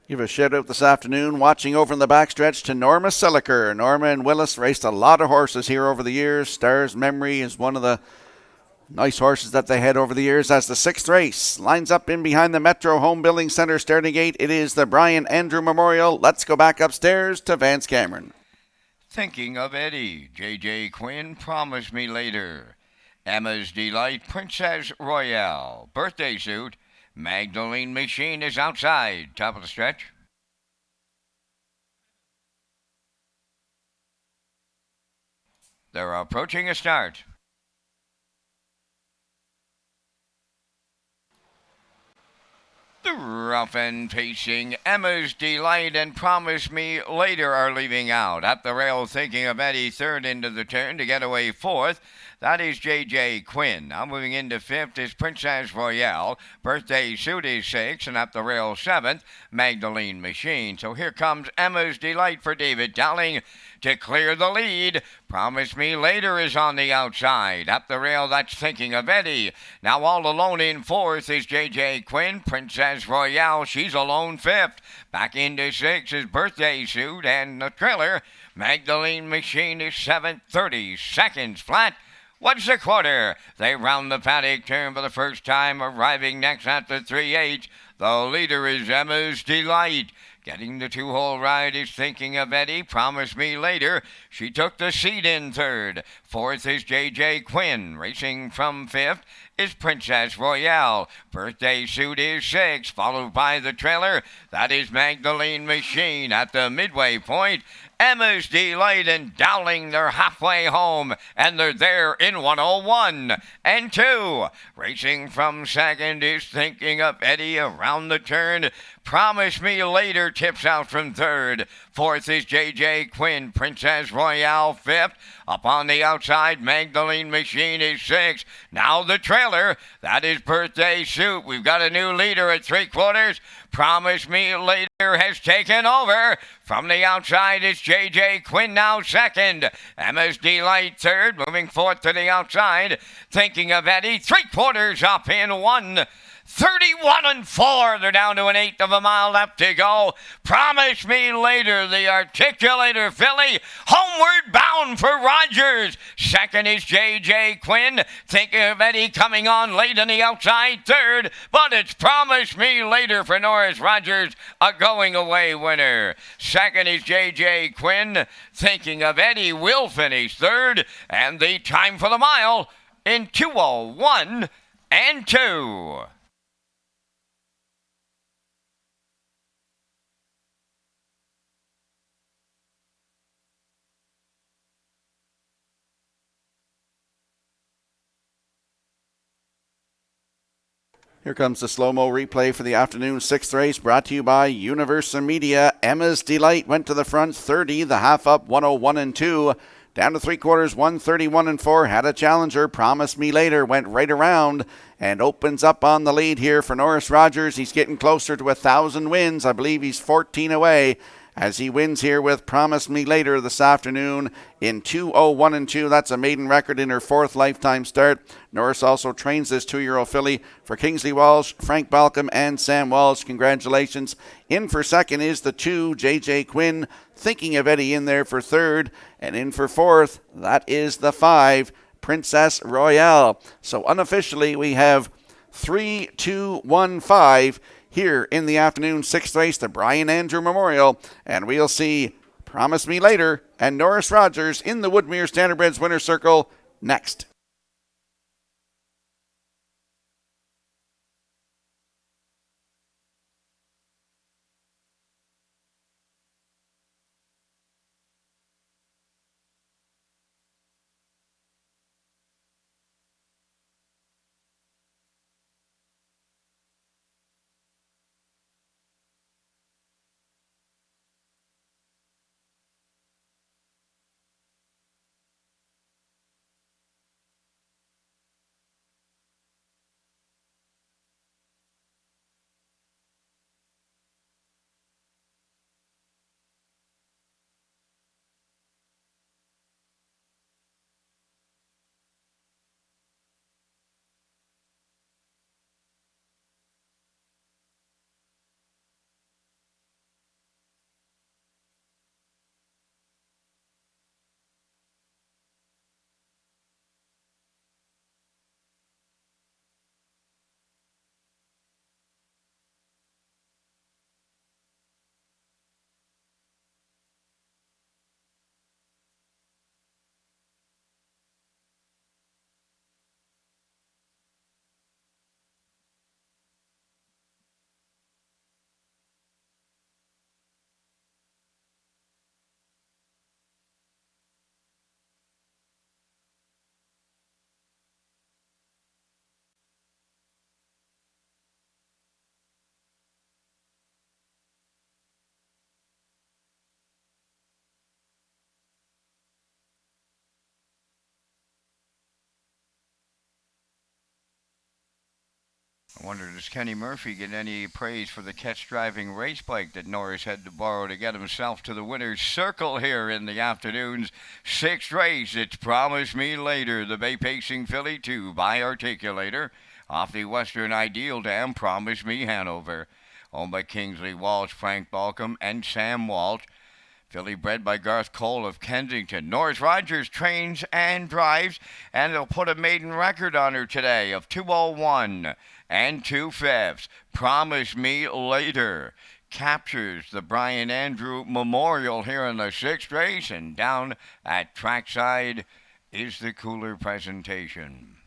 Give a shout out this afternoon, watching over in the backstretch to Norma Siliker. Norma and Willis raced a lot of horses here over the years. Star's Memory is one of the nice horses that they had over the years. As the sixth race lines up in behind the Metro Home Building Centre starting gate, it is the Brian Andrew Memorial. Let's go back upstairs to Vance Cameron. Thinking of Eddie, J.J. Quinn, Promise Me Later. Emma's Delight, Princess Royale. Birthday Suit, Magdalene Machine is outside. Top of the stretch. They're approaching a start. The rough and pacing Emma's Delight and Promise Me Later are leaving out. At the rail, Thinking of Eddie, third into the turn to get away fourth. That is J.J. Quinn. Now moving into fifth is Princess Royale. Birthday Suit is sixth, and at the rail seventh, Magdalene Machine. So here comes Emma's Delight for David Dowling to clear the lead. Promise Me Later is on the outside. At the rail, that's Thinking of Eddie. Now all alone in fourth is J.J. Quinn. Princess Royale, she's alone fifth. Back into sixth is Birthday Suit, and the trailer, Magdalene Machine, is 7:30 seconds flat. What's the quarter? They round the paddock turn for the first time, arriving next at the 3/8. The leader is Emma's Delight. Getting the two-hole ride is Thinking of Eddie, Promise Me Later. She took the seat in third. Fourth is J.J. Quinn. Racing from fifth is Princess Royale. Birthday Suit is sixth, followed by the trailer. That is Magdalene Machine. At the midway point, Emma's Delight and Dowling, they're halfway home, and they're there in 101 and 2. Racing from second is Thinking of Eddie around the turn. Promise Me Later tips out from third. Fourth is J.J. Quinn. Princess Royale fifth. Up on the outside, Magdalene Machine is sixth. Now the trailer, that is Birthday Suit. We've got a new leader at 3/4. Promise Me Later has taken over. From the outside, it's J.J. Quinn now second. Emma's Delight third, moving fourth to the outside. Thinking of Eddie, 3/4 up in 1:31 and 4. They're down to an eighth of a mile left to go. Promise Me Later, the articulator filly, homeward bound for Rogers. Second is J.J. Quinn. Thinking of Eddie coming on late on the outside third, but it's Promise Me Later for Norris Rogers, a going away winner. Second is J.J. Quinn. Thinking of Eddie will finish third, and the time for the mile in 2:01 and 2. Here comes the slow-mo replay for the afternoon sixth race, brought to you by Universal Media. Emma's Delight went to the front 30, the half up 101 and 2. Down to 3/4, 131 and 4. Had a challenger, Promise Me Later, went right around and opens up on the lead here for Norris Rogers. He's getting closer to 1,000 wins. I believe he's 14 away as he wins here with Promise Me Later this afternoon in 2:01 and 2. That's a maiden record in her fourth lifetime start. Norris also trains this 2-year-old filly for Kingsley Walsh, Frank Balcom, and Sam Walsh. Congratulations. In for second is the 2, J.J. Quinn. Thinking of Eddie in there for third. And in for fourth, that is the 5, Princess Royale. So unofficially, we have 3, 2, 1, 5 here in the afternoon sixth race, the Brian Andrew Memorial. And we'll see Promise Me Later and Norris Rogers in the Woodmere Standardbreds Winner's Circle next. I wonder, does Kenny Murphy get any praise for the catch-driving race bike that Norris had to borrow to get himself to the winner's circle here in the afternoon's sixth race? It's Promise Me Later, the Bay Pacing Filly 2 by Articulator, off the Western Ideal Dam, Promise Me Hanover. Owned by Kingsley Walsh, Frank Balcom, and Sam Walsh. Filly bred by Garth Cole of Kensington. Norris Rogers trains and drives, and they'll put a maiden record on her today of 2:01 and 2/5. Promise Me Later captures the Brian Andrew Memorial here in the sixth race, and down at trackside is the cooler presentation.